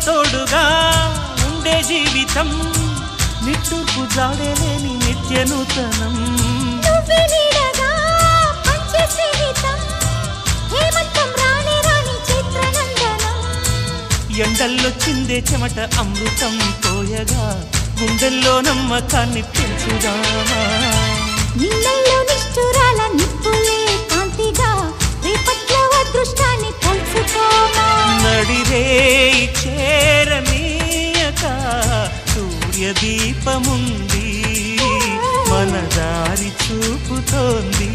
తోడుగా ఉండే జీవితం నిట్టూర్పు జాడలేని నిత్య నూతనం ఎండల్లో చిందే చెమట అమృతం పోయగా గుండెల్లో నమ్మకాన్ని పెంచుదామా నీళ్ళల్లో నిష్ఠురాల నిప్పులే కాంతిగా రేపట్లో అదృష్టాన్ని పంచుకోమా నడిరే చేరనీయక సూర్యదీపముంది మన దారి చూపుతోంది